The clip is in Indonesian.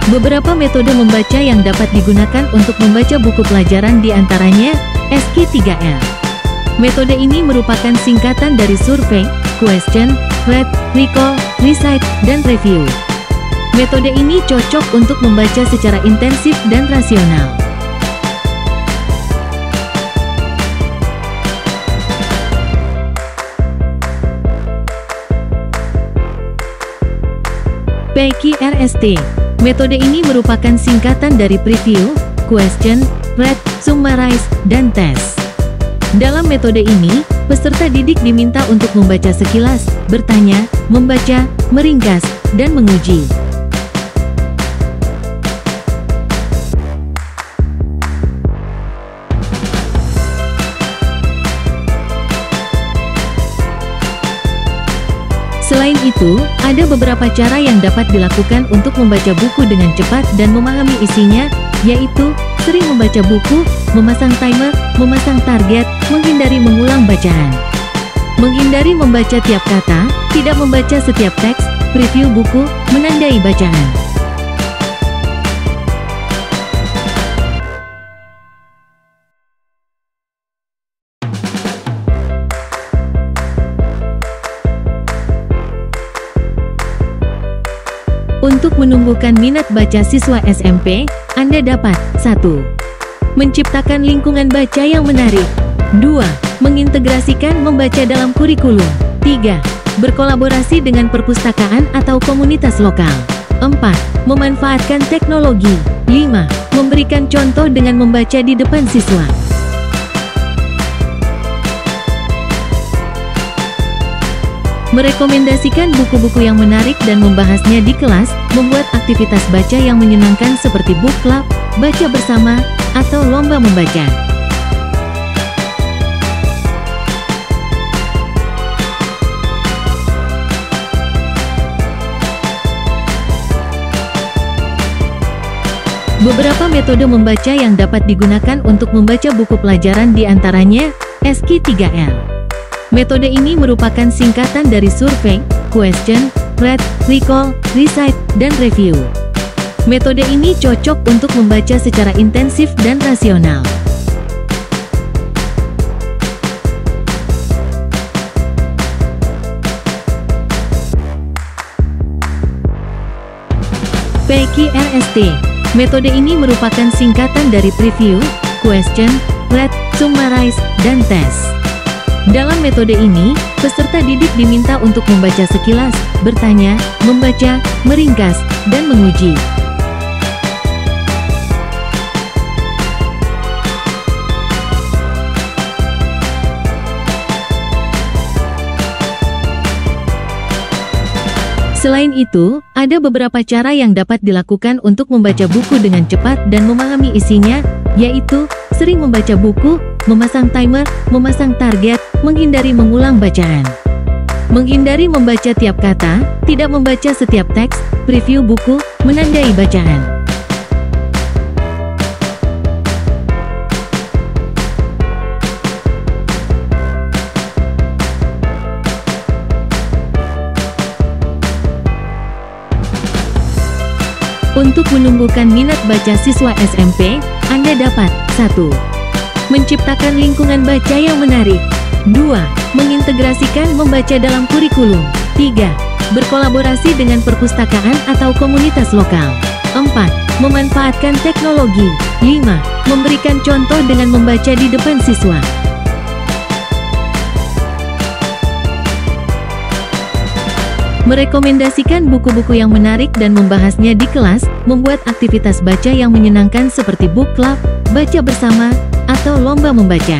Beberapa metode membaca yang dapat digunakan untuk membaca buku pelajaran diantaranya SQ3L. Metode ini merupakan singkatan dari survei, question, read, recall, recite, dan review. Metode ini cocok untuk membaca secara intensif dan rasional. PQRST. Metode ini merupakan singkatan dari preview, question, read, summarize, dan test. Dalam metode ini, peserta didik diminta untuk membaca sekilas, bertanya, membaca, meringkas, dan menguji. Selain itu, ada beberapa cara yang dapat dilakukan untuk membaca buku dengan cepat dan memahami isinya, yaitu sering membaca buku, memasang timer, memasang target, menghindari mengulang bacaan. Menghindari membaca tiap kata, tidak membaca setiap teks, preview buku, menandai bacaan. Untuk menumbuhkan minat baca siswa SMP, Anda dapat 1. Menciptakan lingkungan baca yang menarik. 2. Mengintegrasikan membaca dalam kurikulum. 3. Berkolaborasi dengan perpustakaan atau komunitas lokal. 4. Memanfaatkan teknologi. 5. Memberikan contoh dengan membaca di depan siswa. Merekomendasikan buku-buku yang menarik dan membahasnya di kelas, membuat aktivitas baca yang menyenangkan seperti book club, baca bersama, atau lomba membaca. Beberapa metode membaca yang dapat digunakan untuk membaca buku pelajaran diantaranya SQ3L. Metode ini merupakan singkatan dari survei, question, read, recall, recite, dan review. Metode ini cocok untuk membaca secara intensif dan rasional. PQRST. Metode ini merupakan singkatan dari preview, question, read, summarize, dan test. Dalam metode ini, peserta didik diminta untuk membaca sekilas, bertanya, membaca, meringkas, dan menguji. Selain itu, ada beberapa cara yang dapat dilakukan untuk membaca buku dengan cepat dan memahami isinya, yaitu sering membaca buku, memasang timer, memasang target, menghindari mengulang bacaan. Menghindari membaca tiap kata, tidak membaca setiap teks, preview buku, menandai bacaan. Untuk menumbuhkan minat baca siswa SMP, Anda dapat 1. Menciptakan lingkungan baca yang menarik. 2. Mengintegrasikan membaca dalam kurikulum. 3. Berkolaborasi dengan perpustakaan atau komunitas lokal. 4. Memanfaatkan teknologi. 5. Memberikan contoh dengan membaca di depan siswa. Merekomendasikan buku-buku yang menarik dan membahasnya di kelas, membuat aktivitas baca yang menyenangkan seperti book club, baca bersama, atau lomba membaca.